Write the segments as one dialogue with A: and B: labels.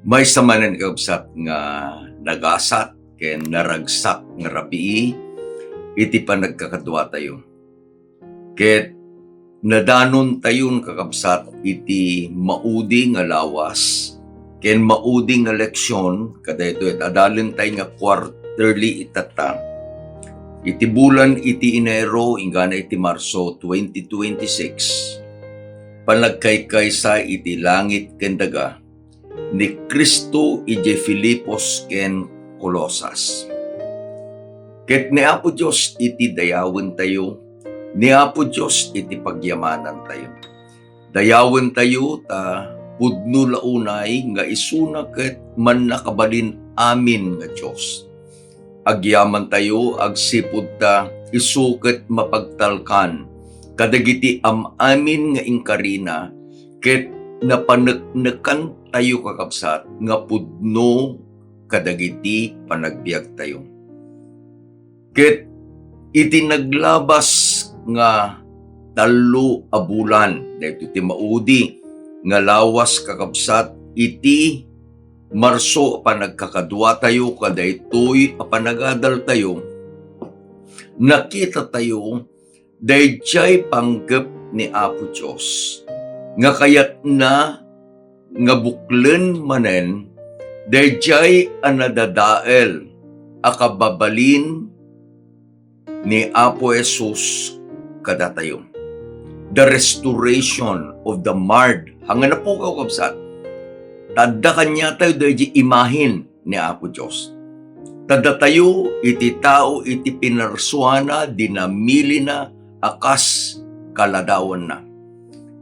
A: May samanan kausap nga nagasat ken naragsak nga rabii iti panagkakadwa tayo. Ket nadanon tayon kakabsat iti maudi nga lawas ken maudi nga leksyon kadayto et adalen tay nga quarterly itata. Iti bulan iti Enero ingana iti Marso 2026. Panagkaykaysa iti langit ken daga ni Kristo ije Filipos ken Colosas. Ket ni Apo Dios iti dayawen tayo, ni Apo Dios iti pagyamanan tayo. Dayawen tayo ta pudno launay nga isuna ket man nakabalin amin nga Dios. Agyaman tayo agsipud ta isuket mapagtalkan kadagiti amin nga inkarina ket napaneknekan tayo kakabsat nga pudno kadagiti panagbiag tayo. Ket iti naglabas nga 3 a bulan dayto ti maudi nga lawas kakabsat iti Marso panagkakadwa tayo kadaytoy a panagadal tayo. Nakita tayo dayjay panggep ni Apo Dios nga kayat na nga buklen manen dayjay anadadael akababalin ni Apo Jesus kada tayo. The restoration of the marred. Hanga na po kakabsat. Tadda kanya tayo dayjay imahin ni Apo Dios. Tadda tayo iti tao iti pinarsuana dinamili na akas kaladawan na.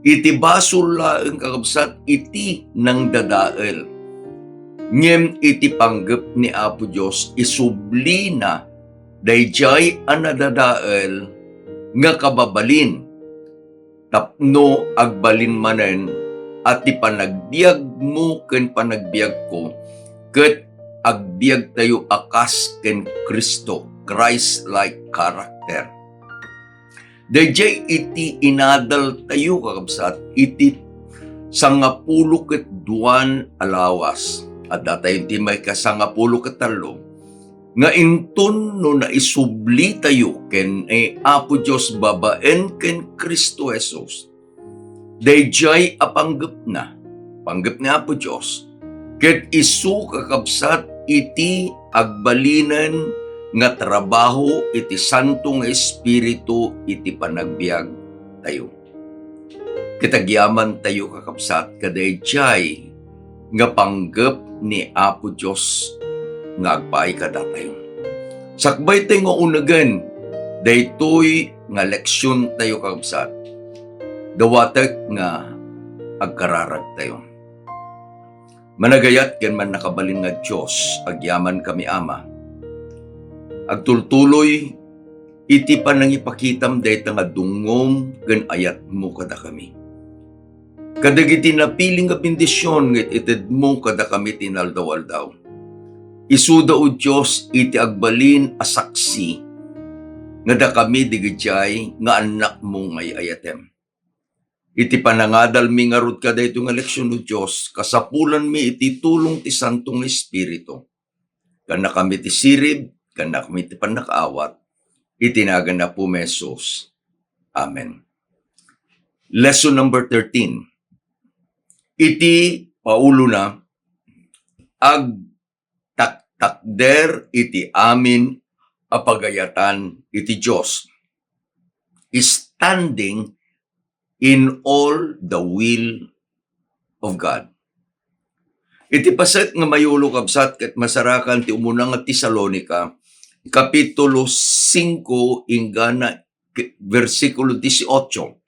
A: Iti basol laeng kakabsat iti nang dadael. Ngem iti panggep ni Apo Dios isubli na dayjay anadadael nga kababalin. Tapno agbalin manen at ti panagbiag mo ken panagbiag ko ket agbiag tayo akas ken Kristo, Christ-like character. Dayjay iti inadal tayo kakabsat iti 10 ket 2 alawas at datayon ti may ka 10 ket 3 nga inton no naisubli tayo ken Apo Dios babaen ken Kristo Jesus. Dayjay apanggep na panggep ni Apo Dios ket isu kakabsat iti agbalinan nga trabaho iti Santo nga Espiritu iti panagbiag tayo. Kitagyaman tayo kakabsat kadayjay nga panggep ni Apo Dios nga agpaay kada tayo. Sakbay tayo nga unagan daytoy nga leksyon tayo kakabsat. Dawatek nga agkararag tayo. Managayat ken man nakabalin nga Dios agyaman kami Ama. Agtultuloy iti panangipakitam dayta nga dungom ken ayat mo kada kami. Kadagiti napiling nga bendisyon ngit ited mo kada kami tinaldaw-aldaw. Isuda o Dios iti agbalin a saksi nga da kami digijay nga anak mo ngay ayatem. Iti panangadal mi nga rod kada ito nga leksyon o Diyos, kasapulan mi iti tulong ti Santong Espiritu. Kana kami ti sirib, kana kami ti panakaawat, itinagan na po mesos. Amen. Lesson number 13. Iti paulo na, takder iti amin apagayatan iti Diyos. Standing in all the will of God. Iti paset nga mayulo kabsat ket masarakan ti umunang nga Tesalonica, Kapitulo 5, ingana versikulo 18.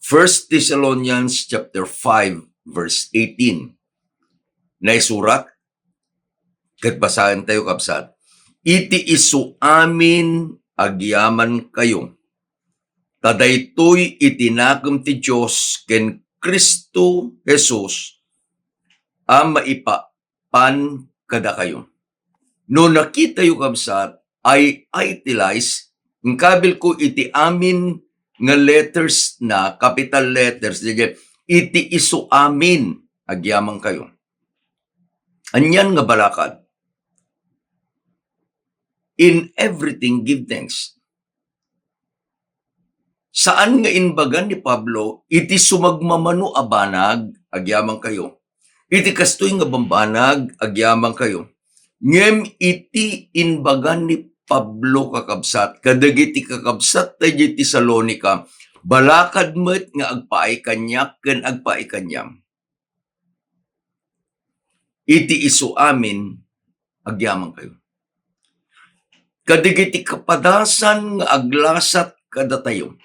A: 1 Thessalonians chapter 5, verse 18. Naisurat, ket basahan tayo kabsat. Iti isu amin agyaman kayo. Tadaytoy itinakam ti Dios ken Kristo Jesus a maipapan kada kayo. No nakita yu kabsat ay itilize ng kabil ko iti amin nga letters na capital letters iti isu amin agyamang kayo. Anyan nga balakad. In everything give thanks. Saan nga inbagan ni Pablo, iti sumagmamano a banag, agyamang kayo. Iti kastoy nga bambanag, agyamang kayo. Ngem iti inbagan ni Pablo kakabsat, kadagiti kakabsat tayo iti Salonika, balakad met nga agpaay kanyak, ken agpaay kanyam. Iti isu amin, agyamang kayo. Kadagiti kapadasan nga aglasat kada tayo.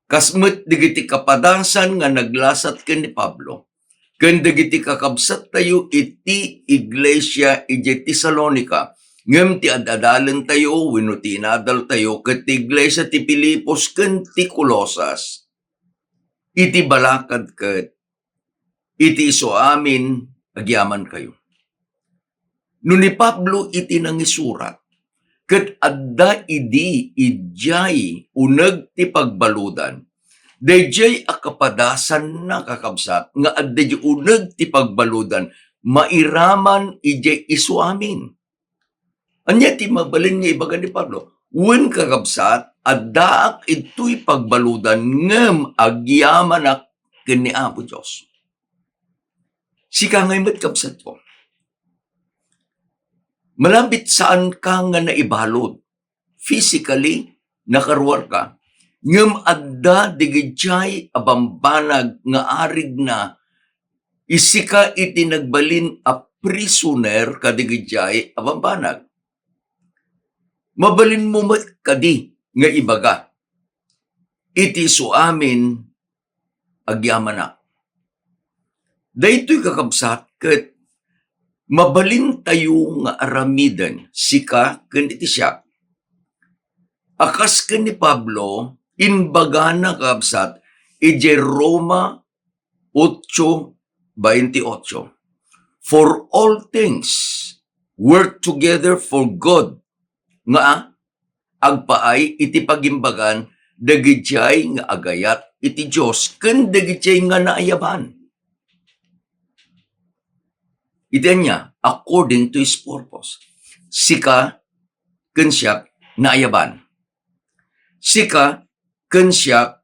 A: Kasmet digiti kapadasan nga naglasat ken ni Pablo. Ken dagiti kakabsat tayo iti iglesia iti Tesalonica. Ngem ti adadalan tayo, wenno ti inadal tayo, ket ti iglesia ti Filipos ken ti Colosas. Iti balakad ket iti isu amin agyaman kayo. No ni Pablo iti nangisurat, ket adda idi idjay uneg ti pagbaludan. Dayjay a kapadasan na kakabsat nga adda di uneg ti pagbaludan mairaman ijay isu amin. Anya ti mabalin nga ibaga ni Pablo, wen kakabsat addaak ito'y pagbaludan ngem agyamanak ken ni Apo Dios. Sika ngay met kabsat ko. Malambit saan ka nga naibalod. Physically, nakaruar ka. Ngem adda digidjay abambanag nga arig na isika iti nagbalin a prisoner kadigidjay abambanag. Mabalin mo met kadi nga ibaga. Iti isu amin agyamanak. Daytoy kakabsat ket mabalin tayo nga aramiden sika ken iti siya. Akas ken ni Pablo inbaga na kakabsat iti Roma 8:28. For all things work together for good. Nga agpaay iti pagimbagan dagijay nga agayat iti Dios ken dagijay nga naayaban. Iti niya according to his purpose. Sika ken siya naayaban. Sika ken siya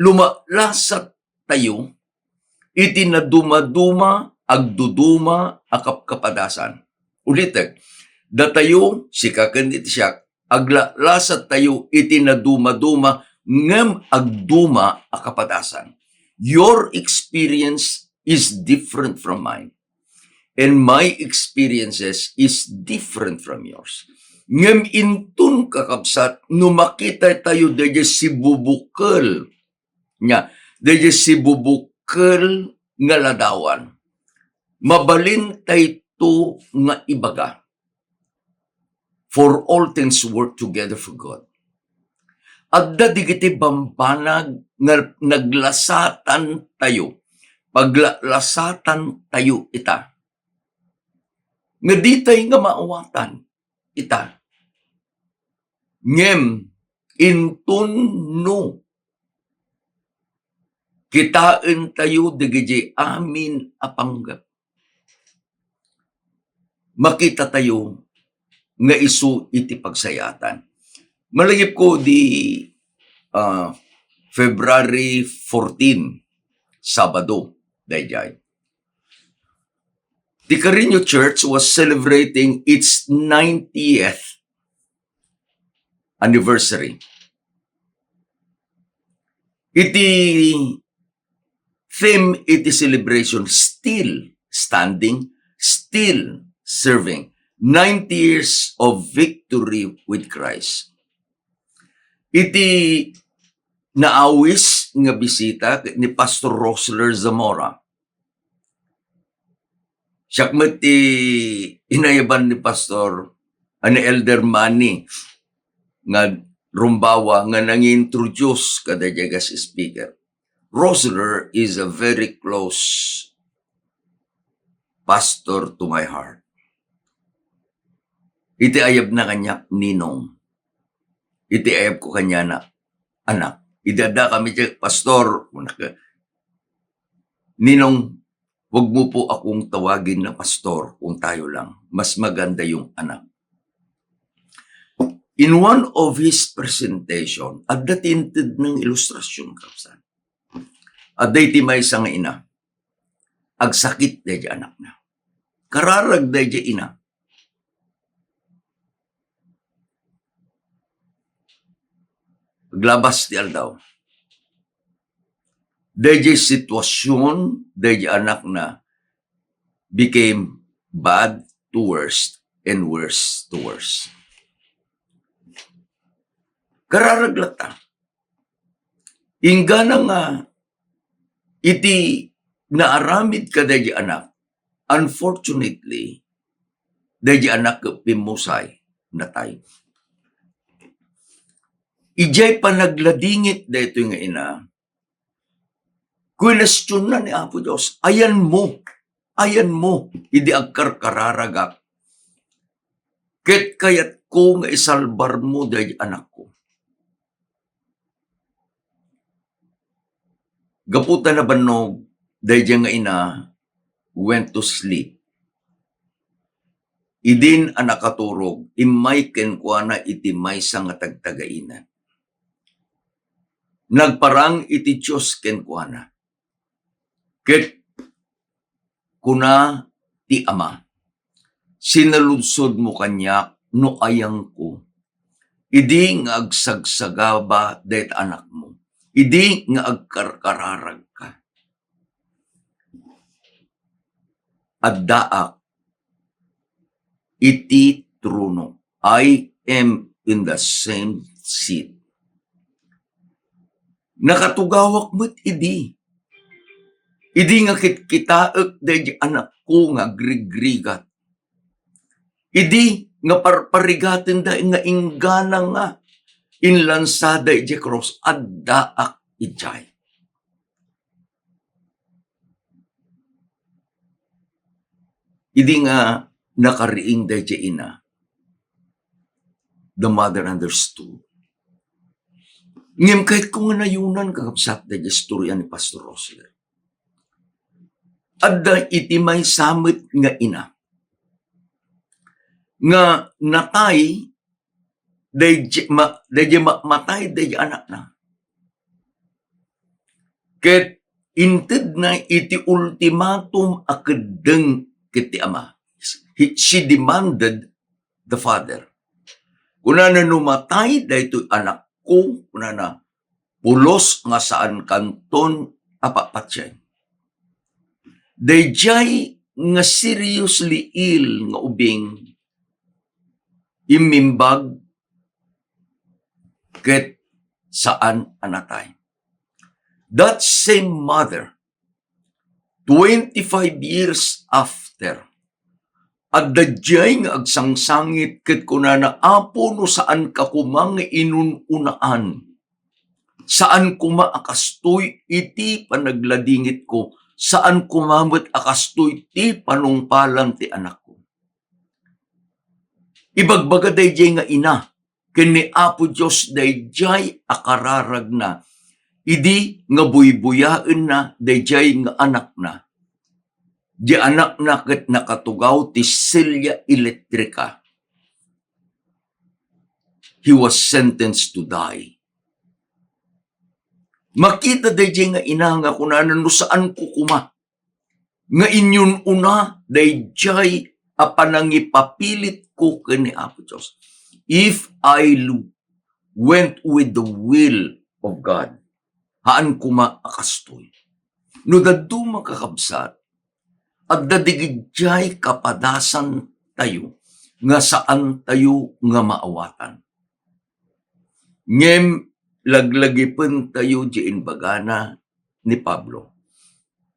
A: lumalasat tayo iti naduma-duma agduduma akap kapadasan. Ulitek, datayo sika ken iti siya aglasat tayo iti naduma-duma ngem agduma a kapadasan. Your experience is different from mine. And my experiences is different from yours. Ngem intun kakabsat, no makita tayo daya si bubukal. Daya si bubukal nga ladawan. Mabalin tayo nga ibaga. For all things work together for good. Adda digiti bambanag nga naglasatan tayo. Paglasatan tayo ita. Nga di tayo nga maawatan ita. Ngem intun no kitain tayo digiti amin apanggap. Makita tayo nga isu iti pagsayatan. Malagip ko di February 14, Sabado, dayjay. The Carino Church was celebrating its 90th anniversary. Iti theme iti celebration, still standing, still serving. 90 years of victory with Christ. Iti naawis nga bisita ni Pastor Rosler Zamora. Siya ti inayaban ni Pastor ani Elder Manny nga Rumbawa nga nang-introduce kada jagas speaker. Rosler is a very close pastor to my heart. Iti ayab na kanya ninong. Iti ayab ko kanya na anak. Idada kami siya, pastor, ninong, Huwag mo po akong tawagin na pastor kung tayo lang. Mas maganda yung anak. In one of his presentation, at datintid ng ilustrasyon, kapsan, at dayti may isang ina, agsakit dahi anak na. Kararag dahi ina. Paglabas di aldaw. Dahi sitwasyon, dahi anak na became bad to worse and worse to worse. Kararaglata. Ingga na nga iti naaramid ka dahi anak. Unfortunately, dahi anak pimusay na tayo. Ijay panagladingit dito nga ina. Question na ni Apo Diyos, ayan mo, hindi agkarkararagak. Ket kayat ko nga isalbar mo dahi anak ko. Gaputan na banog, dahi nga ina, went to sleep. Idin anak katurog, imay kenkwana iti maysa nga tagtagainan. Nagparang iti Diyos kenkwana. Ket kuna ti ama, sinaludsod mo kanyak no ayang ko. Idi nga agsagsagaba dahit anak mo. Idi nga agkarkararag ka. At daak iti trono. I am in the same seat. Nakatugawak mo't idi. Idi nga kitaek dahi anak ko nga grigrigat. Idi nga parparigaten dahi nga inggana nga inlansada iti cross addaak ijay. Idi nga nakariing dahi ina. The mother understood. Ngem kahit kung nayunan kakapsat dahi istorya ni Pastor Rosler. Adda iti may samit nga ina. Nga natay, dahi matay dahi anak na. Ket inted na iti ultimatum akedeng kiti ama. She demanded the father. Kuna na numatay dahito anak ko, kuna na pulos nga saan kanton apapatsyan. Dayjay nga seriously ill nga ubing imimbag ket saan anatay. That same mother, 25 years after, at dayjay nga agsangsangit ket kunana apo no saan ka kumang inununaan. Saan kuma akastoy iti panagladingit ko. Saan kumamot akastoy ti panungpalan ti anak ko. Ibagbaga dayjay nga ina, kini Apo Diyos dayjay akararag na, idi nga buybuyaen na dayjay nga anak na. Di anak na ket nakatugaw ti silya elektrika. He was sentenced to die. Makita dayjay nga ina nga kunanan no saan ko kuma. Nga inyon una dayjay apanangipapilit ko kani Apo Diyos. If I went with the will of God, haan kuma akastoy. No dadto makakabsat, at dadigidjay kapadasan tayo, nga saan tayo nga maawatan. Ngem laglagipin tayo di inbagana ni Pablo.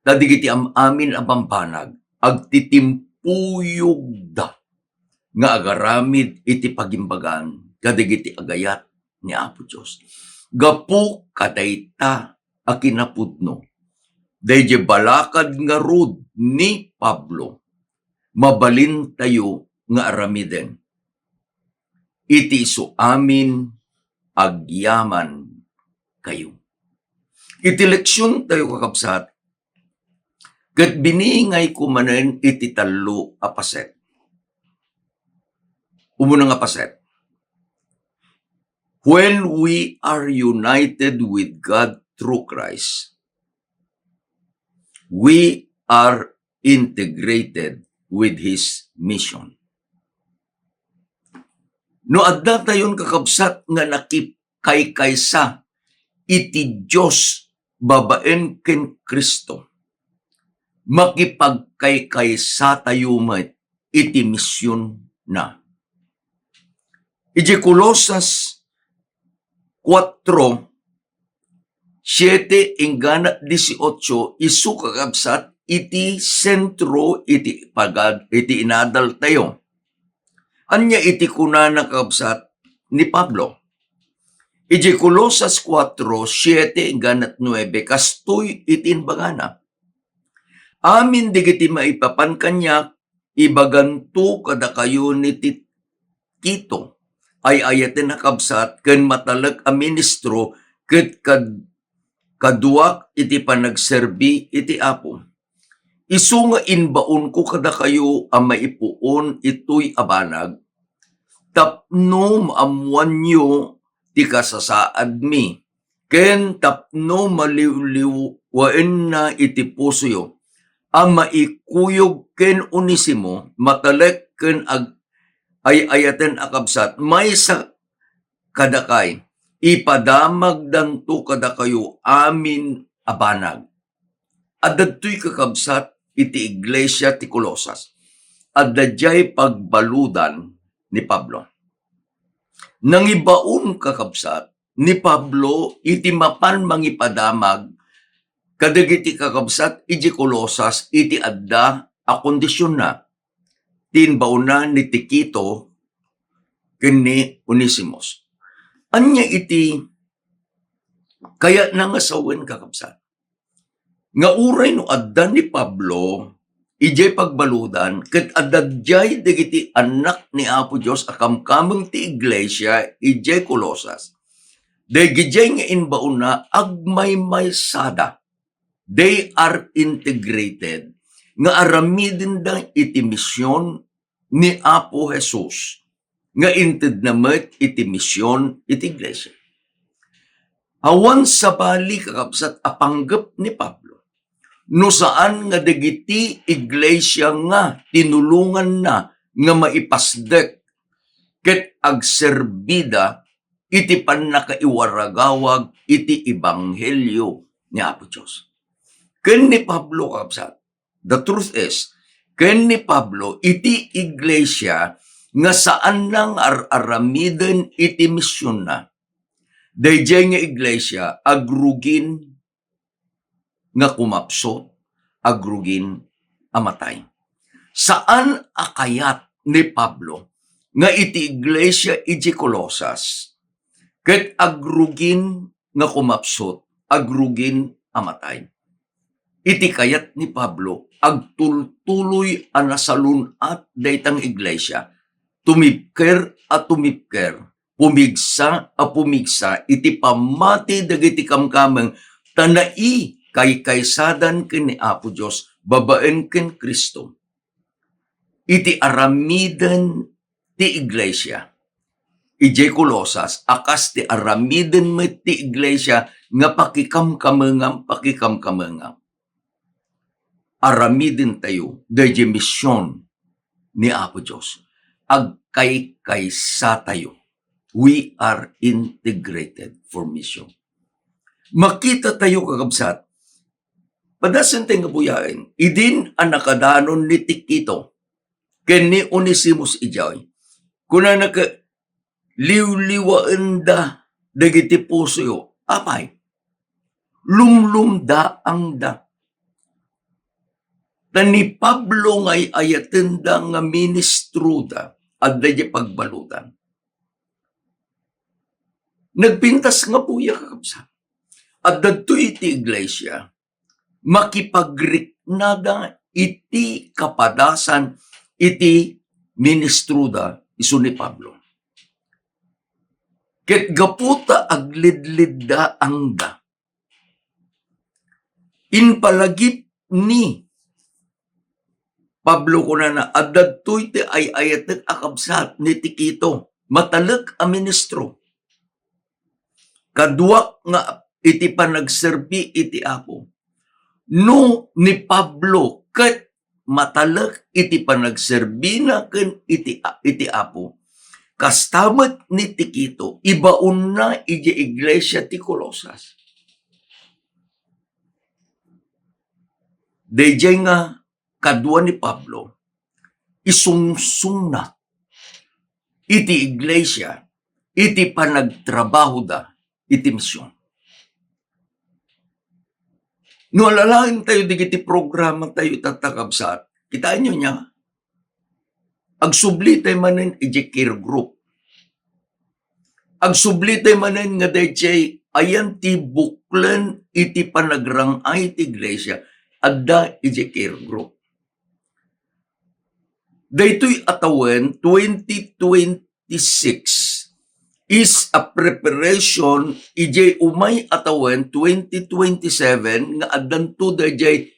A: Dadigiti amin abambanag, agtitimpuyog da, nga agaramid iti pagimbagan, kadigiti agayat ni Apo Diyos. Gapu kadayta akinapudno, dayjay balakad nga rod ni Pablo, mabalin tayo nga aramiden. Iti isu amin agyaman kayo. Iti leksyon tayo kakabsat, Ket biningay ko manen iti tallo a paset. Umuna nga paset. When we are united with God through Christ, we are integrated with His mission. No adda tayon kakabsat nga nakipkaykaysa iti Diyos babaen ken Kristo. Makipagkaykaysa tayo met iti misyon na. Iti Colosas 4, 7 ingana 18 isu kakabsat iti sentro iti pagad iti inadal tayo. Anya iti kunana kakabsat ni Pablo. Iti Colosas 4, 7 ingana 9 kastoy iti inbagana. Amin digiti maipapan kanya ibaganto kada kayo ni Tito ay ayaten nakabsat ken matalag a ministro ket kaduak iti panagserbi iti Apo. Isu nga inbaon ko kada kayo a maipuon ito'y abanag, tapno maamuan nyo ti kasasaad mi, ken tapno maliwliwaen na iti puso yo, a maikuyog ken Onesimo, matalek ken ay ayaten akabsat, may sa kadakay, ipadamag danto kada kayo amin abanag. Adadto'y kakabsat iti iglesia ti Colosas. Adadjay pagbaludan ni Pablo. Nangibaon kakabsat ni Pablo iti mapan mangipadamag kadagiti kakabsat iti Colosas iti adda a kondisyon na tinbaon na ni Tito ken ni Onesimos. Anya iti kaya nangasawen kakabsat. Nga uray no adda ni Pablo, ijay pagbaludan, ket adadjay dagiti anak ni Apo Dios akamkameng ti iglesia, ijay Colosas. Dagijay nga inbaon na agmay sada. They are integrated. Nga aramidin da iti misyon ni Apo Jesus. Nga inted namet iti misyon iti iglesia. Awan sa bali kakabsat apanggap ni Pablo. No saan nga dagiti iglesia nga tinulungan na nga maipasdek ket agserbida iti pannakaiwaragawag iti ebanghelyo ni Apo Dios. Ken ni Pablo kakabsat, the truth is, ken ni Pablo iti iglesia nga saan nang aramiden iti misyon na. Dayjay nga iglesia agrugin nga kumapsot, agrugin amatay. Saan akayat ni Pablo nga iti iglesia iti Colosas ket agrugin nga kumapsot, agrugin amatay. Iti kayat ni Pablo agtultuloy a nasalunat daytang iglesia, tumipker at tumipker, pumigsa a pumigsa, iti pamati dagiti kamkameng tanai kaykaysadan ken ni Apo Dios babaen ken Kristo. Iti aramiden ti iglesia. Ijay Colosas akas ti aramiden met ti iglesia nga pakikamkamengam. Aramiden tayo dayjay misyon ni Apo Dios. Agkaykaysa tayo. We are integrated for mission. Makita tayo kakabsat. Padasan tayo nga buyain, idin ang nakadanon ni Tito, ken ni Onesimos ijay, kuna liwliwaan da, dagiti puso yo, apay, lumlumda ang da. Tani Pablo ngay ayaten da nga ministro da, at dayjay pagbalutan. Nagpintas nga puya kakabsat. At dadto iti iglesia, makipagriknada iti kapadasan iti ministruda isu ni Pablo. Ket gaputa aglidlidda ang da. Inpalagip ni Pablo ko na adadtoy ti ay ayat akabsat ni Tikito. Matalag a ministro. Kadwa nga iti panagserbi iti Apo. No ni Pablo ket matalag iti panagserbi na ken iti Apo. Kastamet ni Tikito, ibaon na iti iglesia ti Colosas. Dayjay nga kadwa ni Pablo, isungsung na iti iglesia, iti panagtrabaho da, iti misyon. No alalain tayo digiti programa tayo tatakabsat, kitain nyo niya, agsubli tayo manin iti care group. Agsubli tayo manin nga dayjay ayan ti buklen iti panagrangay ti iglesia, adda iti care group. Daytoy atawen 2026 is a preparation ijay umay atawen 2027 nga addanto dayjay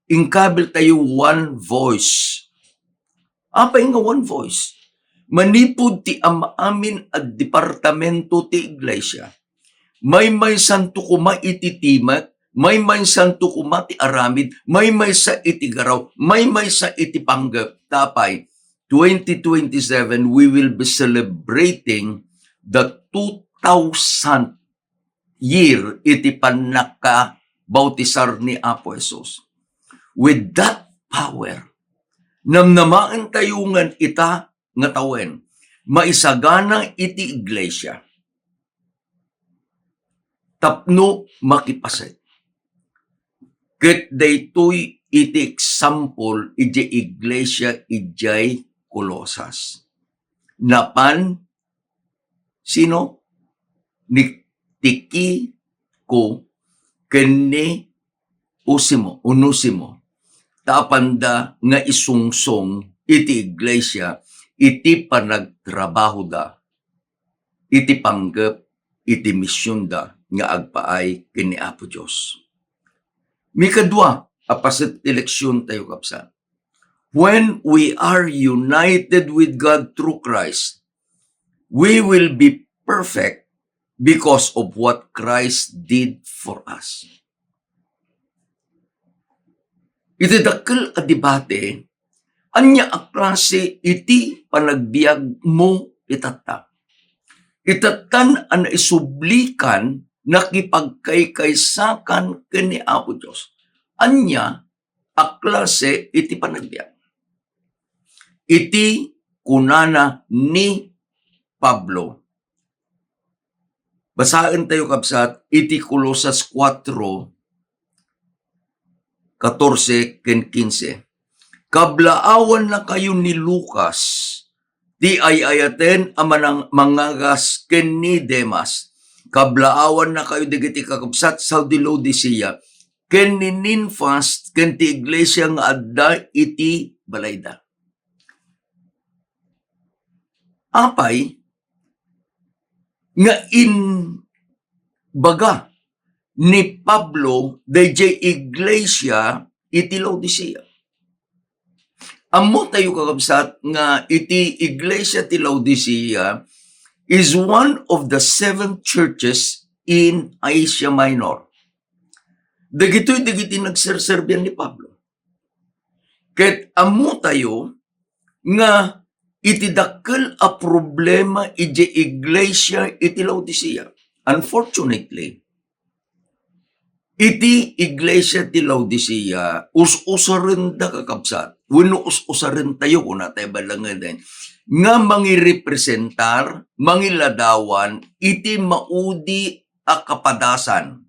A: ingkabil tayo one voice. Apay nga one voice? Manipod ti amin at departamento ti iglesia. May santo kuma iti timak, may santo kuma ti aramid, may sa iti garaw, may sa iti panggap. Tapay, 2027, we will be celebrating the 2000th year iti panaka-bautisar ni Apo Jesus. With that power, namnamaan tayungan ita nga tawen, maisagana iti iglesia. Tapno makipaset. Ket daytoy iti example iti iglesia ijay Colosas. Napan sino? Ni Tikiko kene Onusimo. Tapanda nga isungsong iti iglesia iti panagtrabaho da, iti panggap, iti misyon da nga agpaay kini Apo Diyos. Mikadwa, apasit eleksyon tayo kapsa. When we are united with God through Christ, we will be perfect because of what Christ did for us. Iti dakkel a debate, anya a klase iti panagbiag mo itata. Itatan an isublikan nakipagkaykaysakan kani Apo Diyos. Anya a klase iti panagbiag. Iti kunana ni Pablo. Basahin tayo kapsat, iti Colosas 4:14 ken 15. Kablaawan na kayo ni Lucas, di ay ayaten amanang mangagas ken ni Demas. Kablaawan na kayo digiti kakabsat sa Laodicea, ken ni Ninfas ken ti iglesia nga adda iti balayda. Apay, nga baga ni Pablo dayjay iglesia iti Laodicea. Ammo tayo kakabsat nga iti iglesia ti Laodicea is one of the 7 churches in Asia Minor. Dagitoy nagserserbian ni Pablo. Ket ammo tayo nga iti dakkel a problema iti iglesia iti Laodicea. Unfortunately, iti iglesia ti Laodicea, us-usaren da kakabsat. Wano us-usaren tayo kung natay balangan din. Nga mangirepresentar, mangiladawan, iti maudi a kapadasan.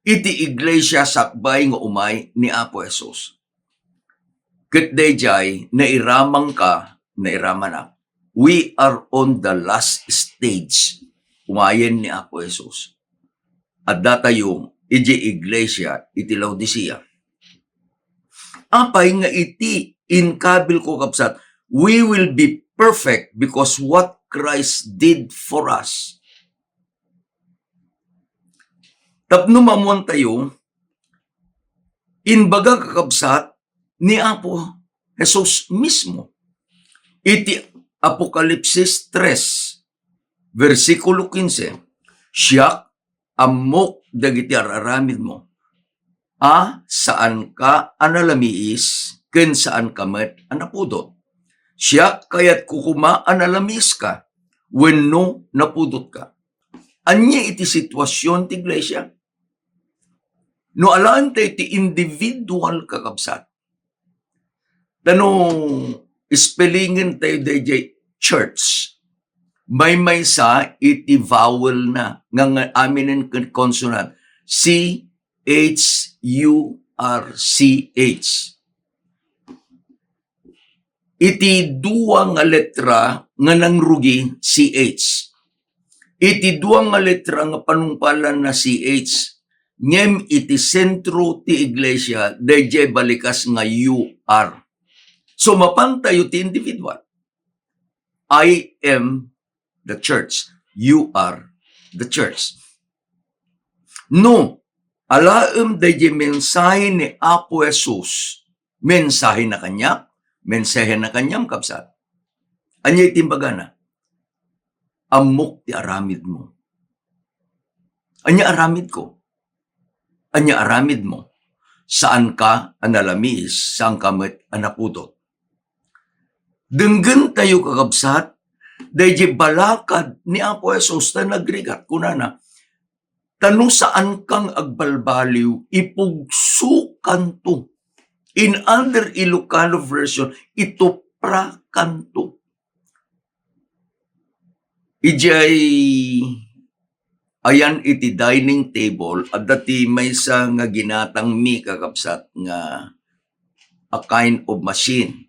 A: Iti iglesia sakbay nga umay ni Apo Jesus. Ket dayjay, nairamang ka, nairaman na. We are on the last stage. Umayen ni Apo Jesus. At datayong iti iglesia iti Laodicea. Apay nga iti inkabil ko kapsat, we will be perfect because what Christ did for us. Tapno mamuan tayo, inbaga kakabsat ni Apo Jesus mismo. Iti Apokalipsis 3, versikulo 15, siya amok dagiti araramid mo. Saan ka analamiis, ken saan ka met anapudot. Siya kayat kukuma analamis ka, wenno napudot ka. Anya iti sitwasyon ti iglesia. No alaan tayo ti individual kakabsat. Tanong spellingin tayo DJ church. May sa iti vowel na nga aminin consonant. C-H-U-R-C-H. Iti duwa nga letra nga nangrugi CH. Iti duwa nga letra nga panungpalan na CH. Ngem iti sentro ti iglesia DJ balikas nga UR. So mapantayo ti individual. I am the church. You are the church. No, alaem DJ mensahe ni Apo Jesus. Mensahe na kanyang kapsat. Anya itimbaga na. Amok ti aramid mo. Anya aramid ko. Anya aramid mo. Saan ka analamis, saan ka met anapudot. Denggen tayo kakabsat, dahil balakad ni Apo Jesus na nagrigat kunana, tanong saan kang agbalbaliw, ipugsukan to. In other Ilocano version, ito prakanto. Ijay, ayan iti dining table, at dati may sa nga ginatang mi kakabsat nga a kind of machine.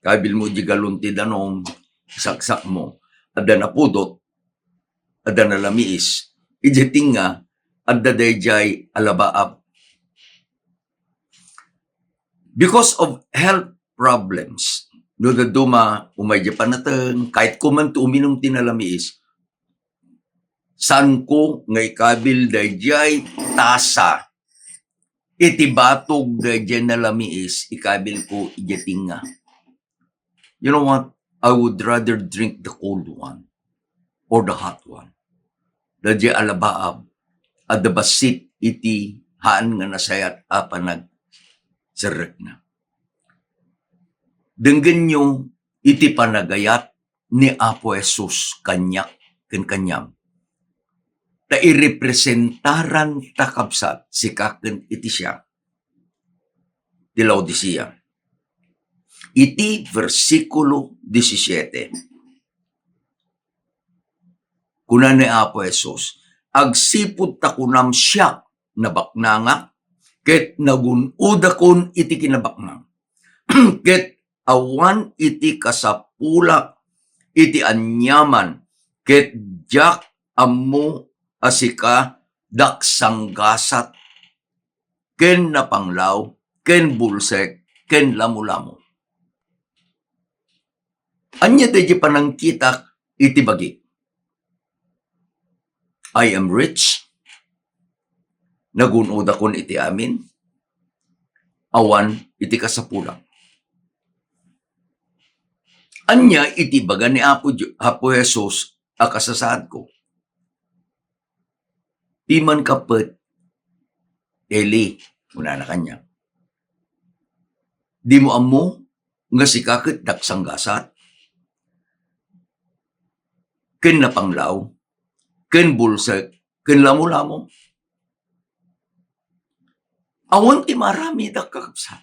A: Kabil mo di galunti danom, saksak mo, ada na pudot, ada na lamiis, ijeting nga, ada dayjay alabaab. Because of health problems, no da duma, umayja panatang, kahit kumanto uminom tinalamiis, saan ko nga ikabil dayjay tasa, itibatog dayjay na lamiis, ikabil ko ijeting nga. You know what? I would rather drink the cold one or the hot one. Dadya alabaab at the basit iti haan nga nasayat apanag sarek na. Denggen nyo iti panagayat ni Apo Jesus kanyak ken kanyam. Ta irepresentaran takabsat si kaken iti siya. Ti Laodicea. Iti versikulo 17. Kuna ni Apo Jesus, agsipud ta kunam siya na baknanga, ket nagunudakon iti kinabaknang. Ket awan iti kasapulak, iti anyaman, ket jak ammo asika daksanggasat, ken napanglaw, ken bulsek, ken lamulamo. Anya tayo panangkitak iti bagi. I am rich. Nagunod akon iti amin. Awan iti kasapulang. Anya iti baga ni Apo Jesus akasasaad ko. Timan kapet Eli, muna na kanya. Di mo amo nga sikakit daksanggasat. Ken napanglaw, ken bulsek, ken lamo-lamo. Awan ti marami da kakabsat.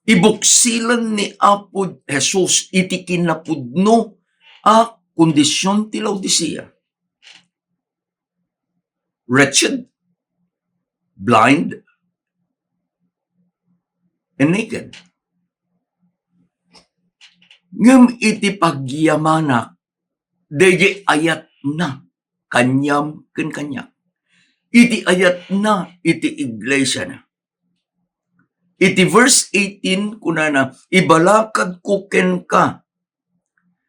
A: Ibuksilan ni Apo Jesus iti kinapudno a kondisyon ti Laodicea. Wretched, blind, and naked. Ngem iti pagyamanak, deje ayat na kanyam ken kanya. Iti ayat na iti iglesia na. Iti verse 18 kunana, ibalakad ko ken ka,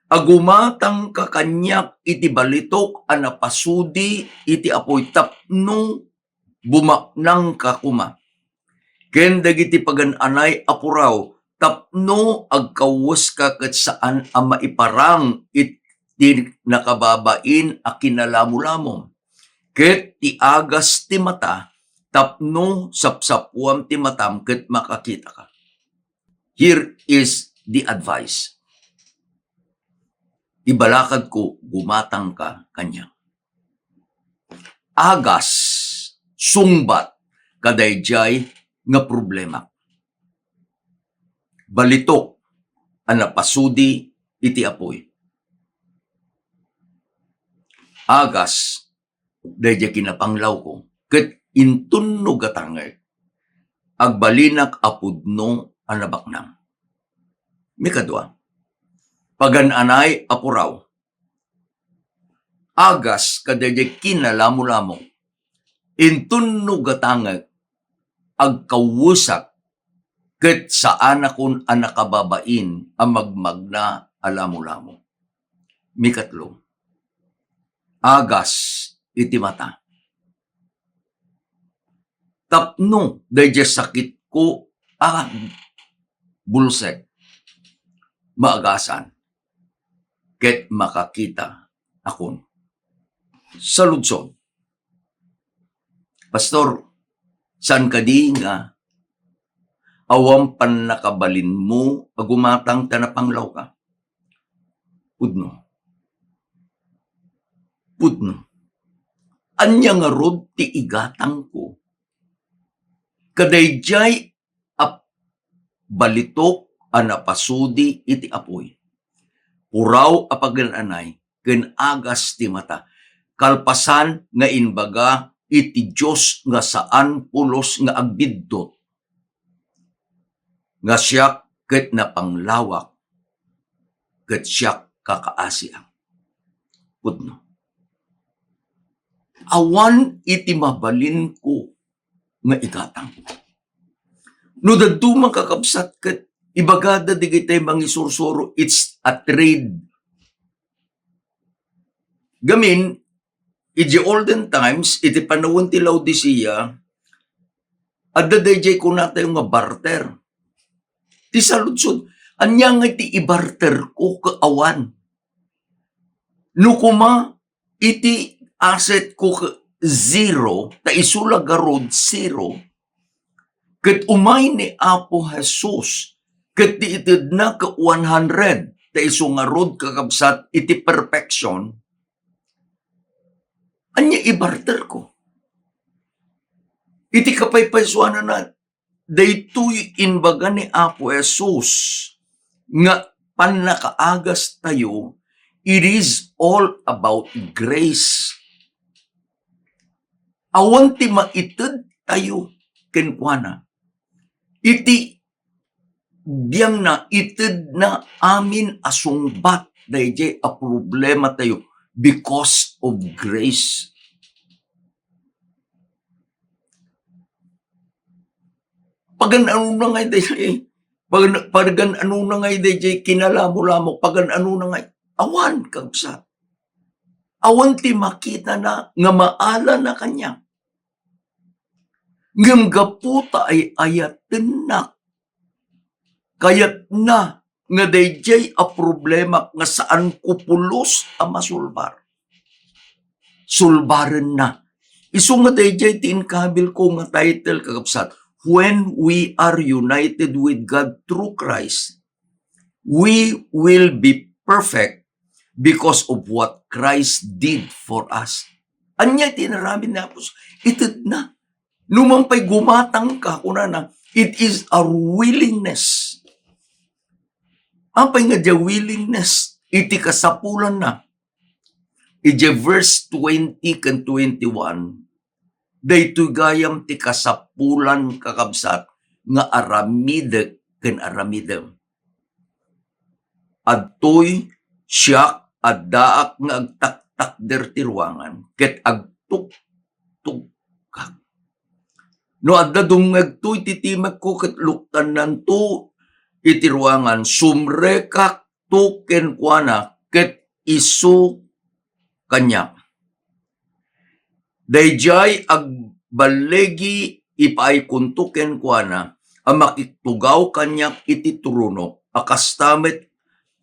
A: agumatang ka kanyak iti balitok anapasudi iti apoy tapno bumaknang ka kuma. Ken dagiti pagan-anay apuraw tapno agkawus ka ket saan ang maiparang iti nakababain a kinalamulamom. Ket ti agas ti mata, tapno sapsapuam ti matam ket makakita ka. Here is the advice. Ibalakad ko, gumatang ka kanya. Agas, sungbat, kadayjay nga problema. Balitok, anapasudi, iti apoy. Agas, dayjay kinapanglaw ko, ket intunno gatangay, agbalinak apudno anabaknang. Mikadwa, pagananay apuraw. Agas kadayjay kinalamu-lamo. Intunno gatangag agkawusak ket saan akon anakababain ang magmagna alamu-lamo. Mikatlo, agas iti mata. Tapno dayjay sakit ko bulsek. Maagasan ket makakita akon. Sa ludsod, Pastor, saan ka di nga awam pan nakabalin mo agumatang tanapanglaw ka? Pudno. Anya nga rod ti igatang ko. Kadayjay balitok anapasudi iti apoy. Puraw apagananay ken agas ti mata. Kalpasan nga inbaga iti Diyos nga saan pulos nga agbiddot. Nga siya ket napanglawak ket siya kakaasiang. Pudno. Awan iti mabalin ko nga igatang. No dadumang kakabsat ket ibagada di kitay mangisursuro, it's a trade. Gamin, iti olden times, iti panahon ti Laodicea, adda dayjay kunata yung nga barter. Ti saludsod, anya nga iti ibarter ko kaawan. No kuma, iti asset ko zero, ta isulag garod zero, ket umay ni Apo Jesus, ket di itid na ka 100, ta isungarod kakabsat iti perfection, anya ibarter ko. Iti kapaypaysuanan na, daytoy inbaga ni Apo Jesus, nga panakaagas tayo, it is all about grace. Awan ti maitid tayo, kenkwana. Iti diyang na itid na amin asungbat dayjay a problema tayo because of grace. Pagan ano na nga dayjay, pagan ano na nga dayjay kinalamo-lamo, pagan ano na nga, awan kabsat. Awan ti makita na nga maala na kanya. Ngam gaputa ay ayaten na. Kayat na nga dayjay a problema nga saan kupulos a masulbar. Sulbaren na. Isu nga dayjay tinkabil ko nga title kakabsat, when we are united with God through Christ, we will be perfect because of what Christ did for us. Anya tinaramin na po, itid na. Numampay gumatang ka, kuna na, it is our willingness. Apay nga di willingness, iti kasapulan na. Iti verse 20 and 21, daytoy gayam ti kasapulan kakabsat, nga aramide ken aramidem. Adtoy siyak addaak nga agtaktak derti ruangan, ket agtuk-tuk kak. No adda dumngagtoy titimag ko ket luktan nanto iti ruangan, sumrekak tuken kuana ket isu kanya. Dayjay agbalegi ipay kuntuken kuana, ang makitugaw kanyak iti truno, akastamet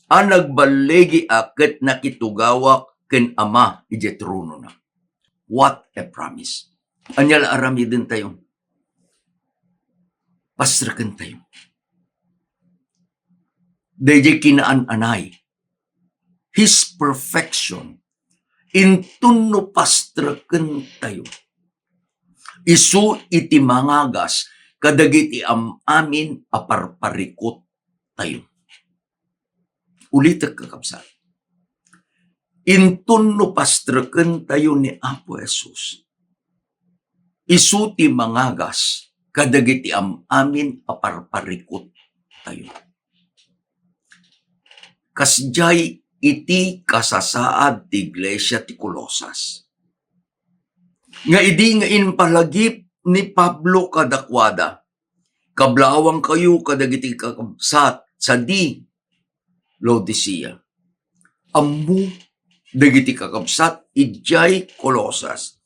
A: ang nagbalegi aket nakitugawak ken ama iti truno na. What a promise. Anyal arami din tayo. Pastrakan tayo. Dayjay kinaan-anay. His perfection. Intunno pastrakan tayo. Isu iti mangagas kadagiti amin aparparikot tayo. Ulit kakabsat. Intunno pastrakan tayo ni Apo Jesus. Isu ti mangagas kadagiti amin aparparikot tayo. Kasjay iti kasasaad ti Iglesia ti Colosas. Nga idi nga inpalagip ni Pablo kadakwada, kablawang kayo kadagiti kakabsat sa di Laodicea. Ammo dagiti kakabsat ijay Colosas.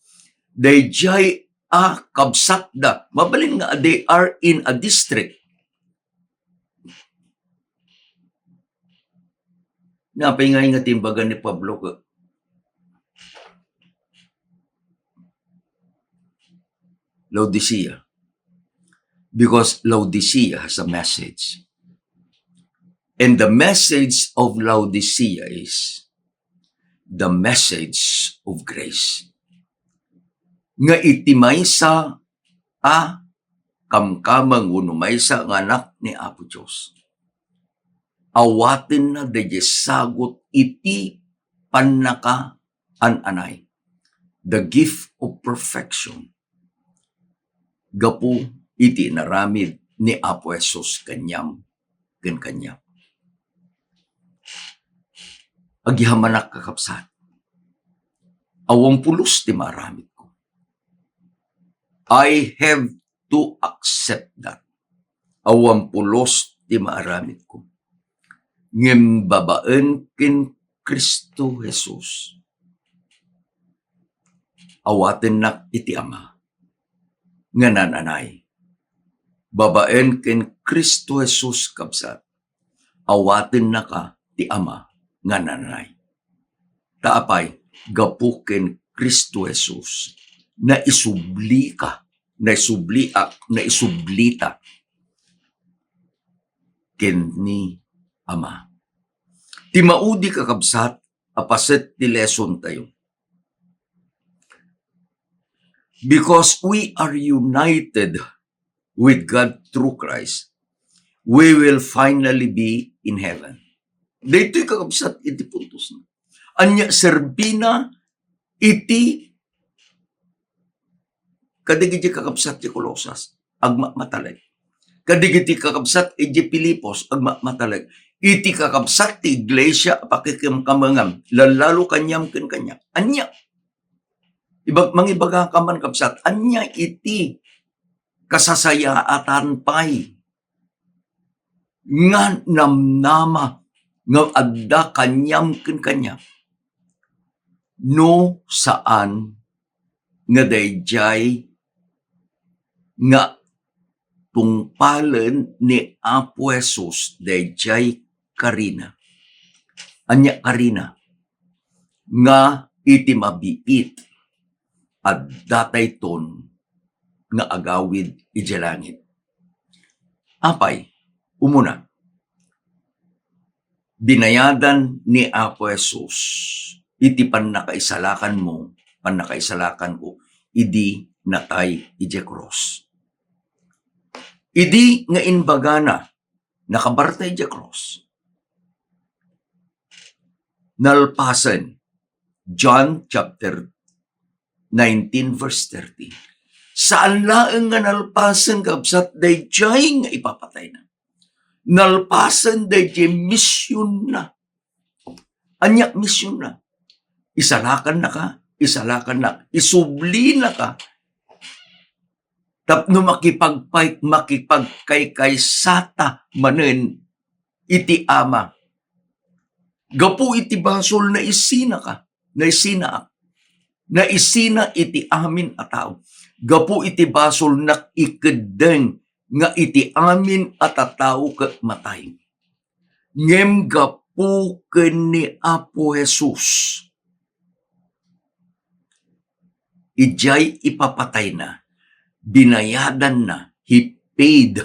A: Dayjay kabsat da. Mabalin nga they are in a district. Napingay nga timbagan ni Pablo ka. Laodicea. Because Laodicea has a message. And the message of Laodicea is the message of grace. Nga itimay sa kamkamang unumaysa ng anak ni Apo Diyos. Awatin na sagot iti panaka anay. The gift of perfection. Gapu iti naramid ni Apo Jesus kanyam ken kanyam. Agyamanak kakapsat. Awang pulos ti maramid ko. I have to accept that. Awang pulos ti maramid ko. Ngem babaen ken Kristo Jesus. Awaten nak iti ama. Nga nananay. Babaen ken Kristo Jesus kabsat. Awaten na ka ti ama nga nananay. Taapay, gapu ken Kristo Jesus na isubli ka, na isubliak, na isublita ken ni ama. Ti maudi kakabsat, apaset ti lesson tayo. Because we are united with God through Christ, we will finally be in heaven. Dito'y kakabsat, iti puntos na. Anya serbina, iti kadigiti kakabsat ti Colosas, agma matalag. Kadigiti kakabsat iti Pilipos, agma matalag. Iti kakabsat ti Iglesia, pakikimkamangam, lalalo kanyam ken kanya. Anya. Mangibaga ka man kabsat, anya iti kasasayaatan pay. Nga namnama, nga adda kanyam ken kanya. No saan nga dayjay nga tungpalen ni Apo Jesus dayjay karina. Anya karina nga iti mabiit at datay ton nga agawid iti langit. Apay, umuna, binayadan ni Apo Jesus iti panakaisalakan mo, panakaisalakan ko, idi natay iti cross. Idi nga inbagana, nakabartay iti cross. Nalpasan, John chapter 19 verse 30. Saan laeng nga nalpasan kabsat dayjay nga ipapatay na. Nalpasan dayjay misyon na. Anya misyon na. Isalakan na ka, isalakan na. Isubli na ka. Tapno makipagkaysata manen iti ama. Gapu iti basol na isina ka, na isina na isina iti amin a tao. Gapu iti basol na ikedeng nga iti amin at ataw ket matay. Ngem gapu ken ni Apo Jesus. Ijay ipapatay na, binayadan na, he paid,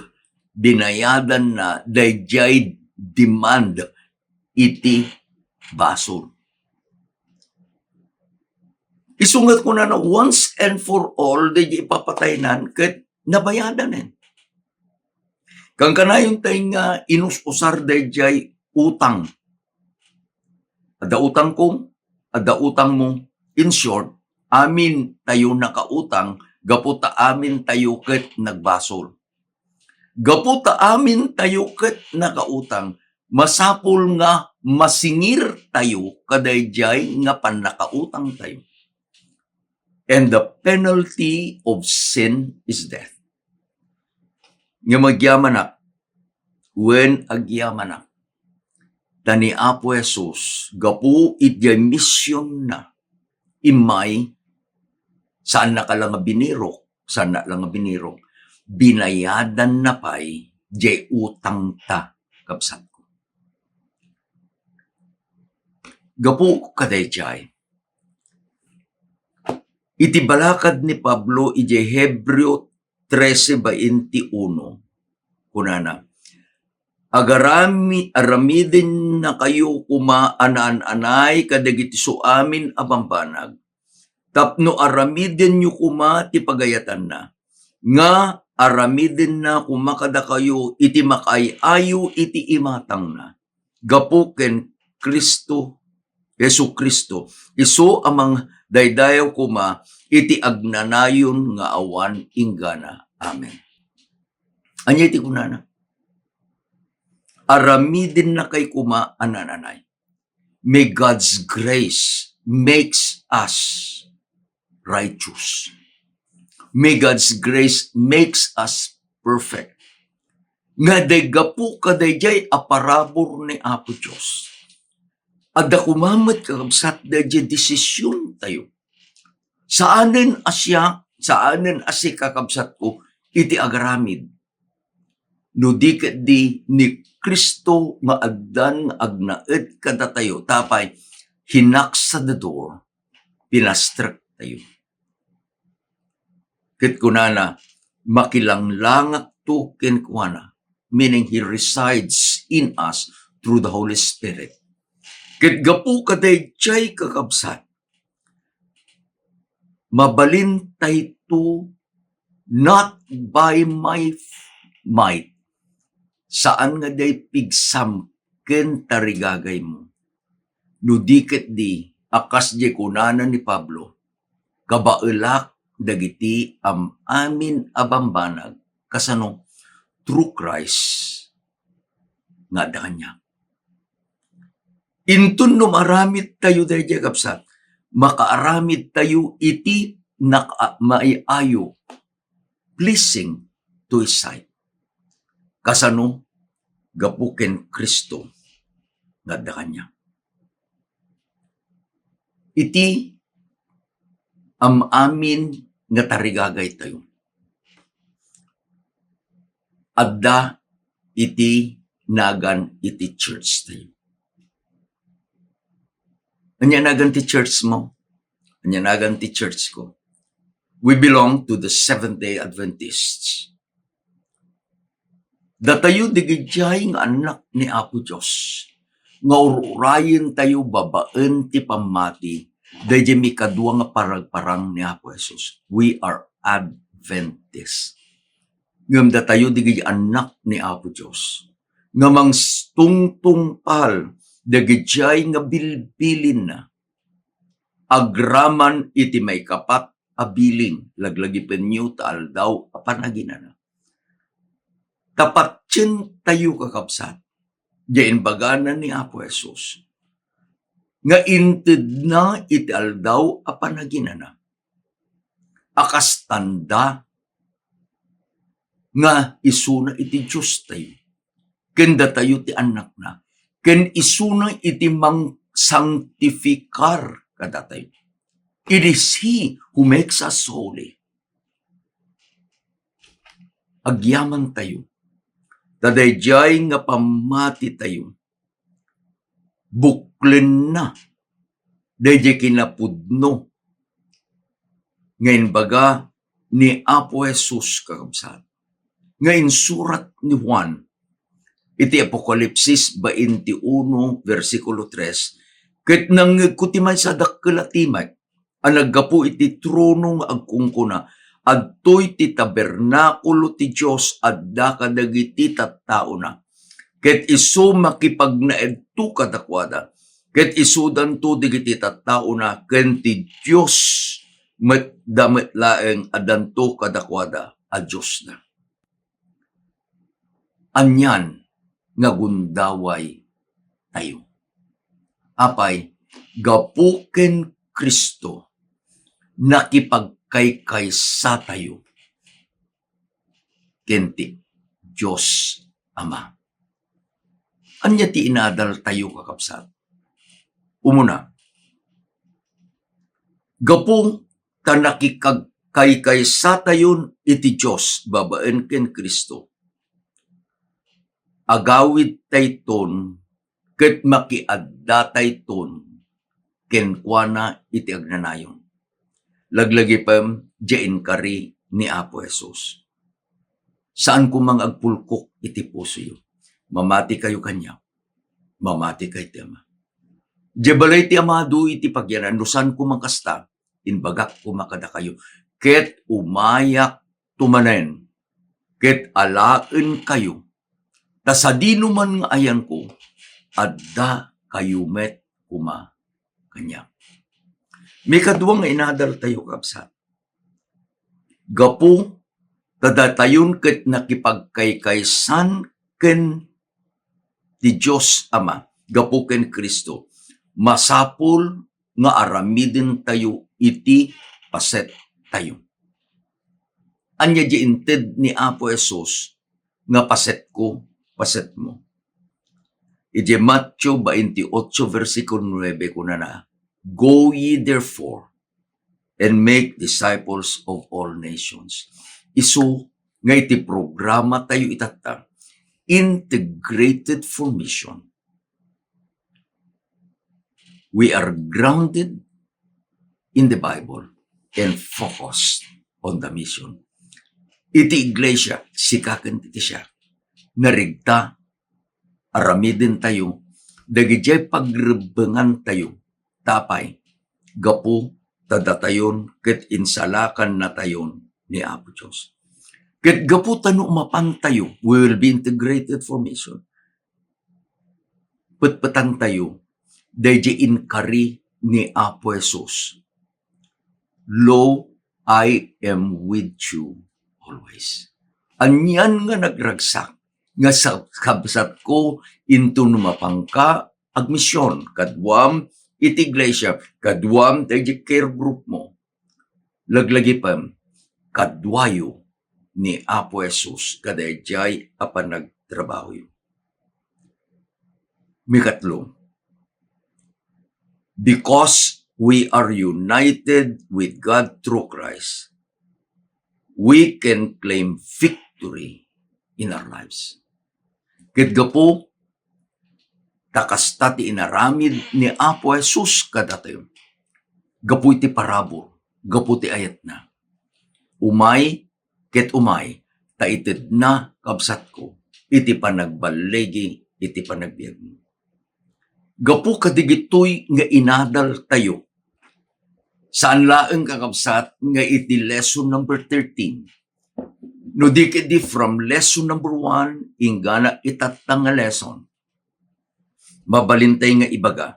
A: binayadan na, dayjay demand, iti basol. Isungat ko na once and for all, dayjay ipapatay na, ket nabayadan eh. Kang kanayon tayo nga inus-usar dayjay utang. Ada utang ko, ada utang mo, in short, amin tayo nakautang, gaputa amin tayo ket nagbasol. Gaputa amin tayo ket nakautang, masapul nga masingir tayo kadayjay nga panakautang tayo. And the penalty of sin is death. Nga magyaman na, when agyaman na, tani Apo Jesus, gapu itya mission na, imay, saan na ka lang binirok, saan na lang binirok, binayadan na pa'y, jay utang ta, kapsat ko. Gapu kadayjay, iti balakad ni Pablo, iti Hebreo 13:21, kunana, aramidin na kayo kumaanan-anay kadagiti suamin abambanag. Tapno aramidin nyo kuma ti pagayatan na. Nga aramidin na kumakada kayo iti makayayo iti imatang na. Gapu ken Kristo, Yesu Kristo. Isu amang daydayaw kuma iti agnanayon nga awan inggana. Amen. Anya iti kunana? Aramidin na kay kuma anananay. May God's grace makes us righteous. May God's grace makes us perfect. Nga day gapu kadayjay aparabor ni Apo Diyos. Adda kumamat kakabsat dayjay desisyon tayo. Saanen asya kakabsat ko iti agaramid. No di ni Kristo nga agdan agnaed kada tayo tapay hinak sa the door pinastrak tayo. Ket kunana makilanglangak to ken kuana, meaning he resides in us through the Holy Spirit. Ket gapu kadayjay kakabsat, mabalin tayo not by my might, saan nga day pigsam ken tarigagay mo. No diket di, akas di kunana ni Pablo, kabaelak dagiti amin abambanag, kasano, through Christ, nga danya. Intun no maramid tayo dahil kapsat, makaaramid tayo iti maiayo, pleasing to His sight. Kasano, gapuken Kristo, nga kanya. Iti amin nga tarigagay tayo. Adda iti nagan iti church tayo. Anya nagan ti church mo? Anya nagan ti church ko? We belong to the Seventh-day Adventists. Datayo digidjay nga anak ni Apo Diyos. Nga ururayin tayo babaen ti pamati. Dayjay mi kadua nga paragparang ni Apo Jesus. We are Adventists. Ngam datayo digidjay anak ni Apo Diyos. Ngamang tungtungpal dagidjay nga bilbilin na. Agraman iti may kapat abiling laglagi penyo taal daw apanaginana. Tapat tsin tayo kakapsat. Diyan baganan ni Apo Jesus. Nga inted na iti aldaw apanaginana. Akas tanda nga isuna iti Diyos tayo. Kenda tayo ti anak na. Ken isuna iti mang sanctificar kada tayo. It is He who makes us holy. agyaman tayo, tadayjay nga pamati tayo, buklen na, dayjay kinapudno, ngayon baga ni Apo Jesus kakabsat. Ngayon surat ni Juan, iti Apokalipsis 21, versikulo 3, ket nang kutiman sa dakkelatimak, ang naggapu iti trono nga agkungkuna, adtoy ti tabernakulo ti Dios adda kadagiti tattao na. Ket isu makipagnaedto kadakwada. Ket isudan to digiti tattao na ken ti Dios met damet laeng adanto kadakwada a Dios na. Anyan nga gundaway tayo. Apay gapuken Kristo nakipagkaykaysa tayo kenti Diyos Ama. Anya ti inadal tayo kakabsat. Umuna, gapong ta nakikagkaykaysa tayon iti Diyos babaen ken Kristo. Agawid tayton ket makiadda tayton ken kuana iti agnanayon. Laglagi pem diin kari ni Apo Jesus. Saan ko mang agpulkok iti puso yo? Mamati kayo kanya. Mamati kay ti Ama. Jebalay ti Amado iti pagyanan, nusan ko mangkasta, inbagak ko makada kayo. Ket umayak tumanen, ket alaen kayo, ta sa dino man nga ayan ko, adda kayo met kuma kanya. May kaduwang nga inadal tayo kapsat. Gapo, tadatayon ket nakipagkaykaysan ken ti Diyos Ama, gapo ken Kristo, masapol nga aramiden tayo iti paset tayo. Anya di inted ni Apo Jesus nga paset ko, paset mo. Iti Matthew 28, versikulo 9 kuna na, go ye therefore and make disciples of all nations. Isu nga iti programa tayo itata, integrated for mission. We are grounded in the Bible and focused on the mission. Iti iglesia, sikaken iti siya. Narigta, aramidin tayo, dagijay pagrebengan tayo, tapay, gapo, tadatayon, ket insalakan na tayon ni Apo Diyos. Ket gapo tano mapan tayo, we will be integrated for mission. Petpetan tayo, dayjay inkari ni Apo Jesus. Lo, I am with you always. Anyan nga nagragsak, nga sa kabsat ko, into numapangka, agmisyon, kadwam, iti iglesia, kadwam, dayjay care group mo. Laglagi pa, kadwayo, ni Apo Jesus kadayjay apan nagtrabaho yo. Mikatlo, because we are united with God through Christ, we can claim victory in our lives. Kitgapo, takasta ti inaramid ni Apo Jesus kadatayo. Gapu iti parabol, gapu ti ayat na. Umay, ket umay, taited na kabsat ko, iti panagbalegi, iti panagbiag mo. Gapu kadigitoy nga inadal tayo. Saan laeng kakabsat nga iti lesson number 13. No di from lesson number 1, ingana itatang nga lesson. Mabalintay nga ibaga.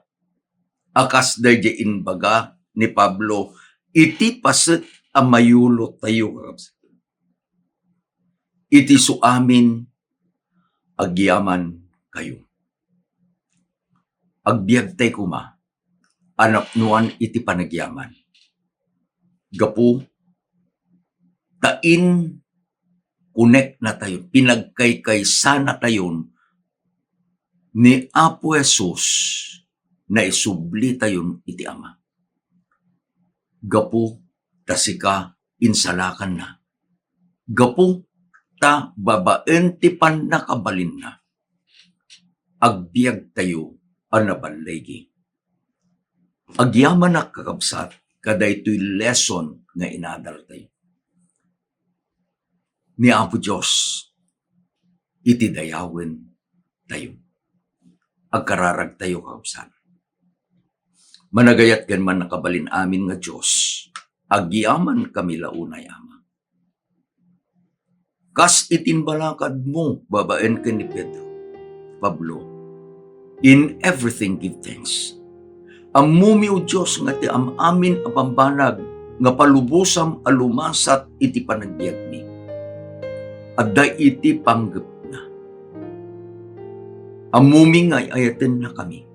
A: Akas dayjay inbaga ni Pablo, iti paset amayulo tayo kakabsat. Iti suamin, agyaman kayo. Agbiag tay kuma, anak nuan iti panagyaman. Gapu, tain, connect na tayo, pinagkaykaysa na tayon ni Apo Jesus na isubli tayon iti Ama. Gapu, tasika, insalakan na. Gapu, ta babaen ti pan nakabalin na. Agbiag tayo ang nabalegi. Agyaman na kakabsat, kada ito'y lesson nga inadal tayo. Ni Apo Diyos, iti dayawin tayo. Agkararag tayo kakabsat. Managayat gan man nakabalin amin nga Diyos, agyaman kami launay ama. Kas itinbalakad mo, babaen ka ni Pedro, Pablo, in everything give thanks. Amumi o Diyos nga ti amin apambanag nga palubosam alumasat iti panagbiag mi. Adda iti panggap na. Amumi nga ayaten na kami.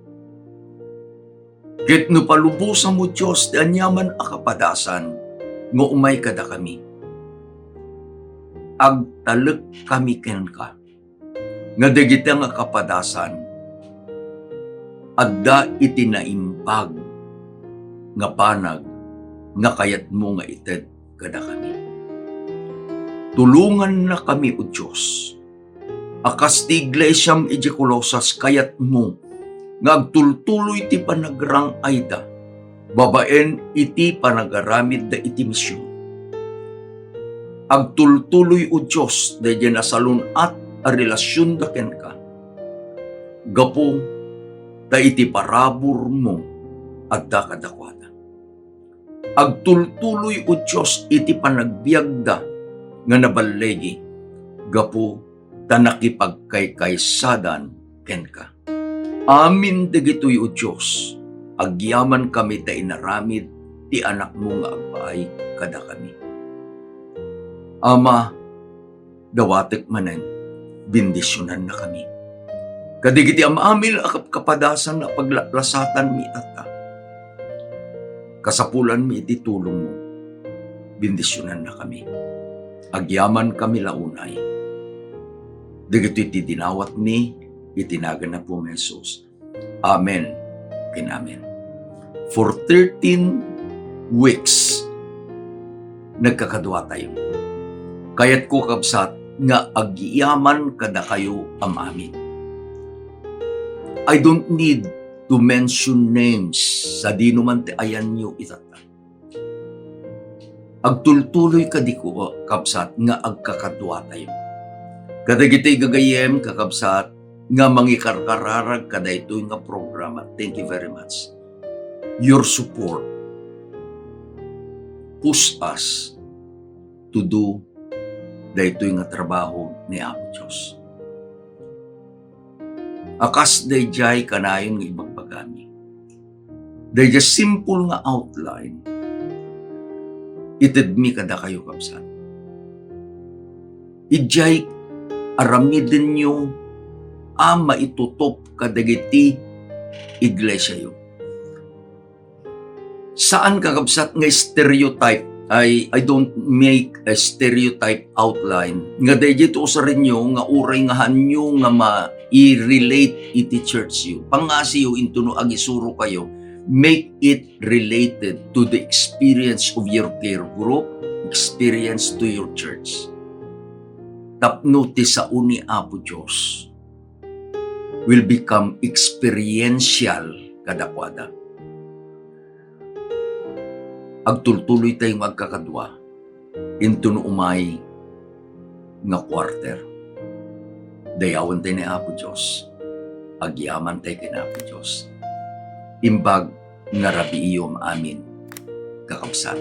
A: Ket no palubosam mo Diyos ti anyaman akapadasan nga umay kada kami. Agtalek kami ken ka. Nga dagiti nga kapadasan adda iti naimbag nga panag nga kayat mo nga ited kada kami. Tulungan na kami o Diyos. Akas ti iglesyam iti Colosas kayat mo nga agtultuloy ti panagrang ayda. Babaen iti panagaramid da iti misyon. Agtultuloy o Diyos da dyan nasalun at a relasyon da ken ka. Gapo da iti parabor mo at da kadakwada. Agtultuloy o Diyos iti panagbiag da nga nabalegi. Gapo da nakipagkaykaysadan ken ka. Amin dagitoy o Diyos, agyaman kami ta inaramid ti anak mo nga agpaay kada kami. Ama, dawatek manen, bindisyonan na kami. Kadigiti amamil akap kapadasan na paglasatan mi ata. Kasapulan mi iti tulong mo, bindisyonan na kami. Agyaman kami launay. Digito iti dinawat mi, itinagan na po Jesus. Amen. Amen. For 13 weeks, nagkakadwa tayo. Kaya't ko kabsat nga agyaman kada kayo amamin. I don't need to mention names sa di naman ti ayan nyo itata. Agtultuloy ka di ko kabsat nga agkakadwa tayo. Kadagitay gagayem kakabsat nga mangikarkararag kada ito nga programa. Thank you very much. Your support push us to do dahito nga trabaho ni Apo Diyos. Akas dayjay kanayon nga ibang pagami. Dayjay simple nga outline. Itedmi kada kayo kapsan. Ijay aramidin nyo ama itutop kadagiti iglesia yo. Saan kakabsat nga stereotype? I don't make a stereotype outline. Nga dayjay to sa rinyo nga uray nga hanyo nga ma-i-relate iti church yo. Pangasi yo into no agisuro kayo. Make it related to the experience of your care group, experience to your church. Tapno ti sa uni Apo Diyos will become experiential kadakwada. Agtultuloy tayong magkakadwa into no umay nga quarter. Dayawan tayo ni Apo Diyos. Agyaman tayo kina Apo Diyos. Imbag nga rabi iyom amin kakabsat.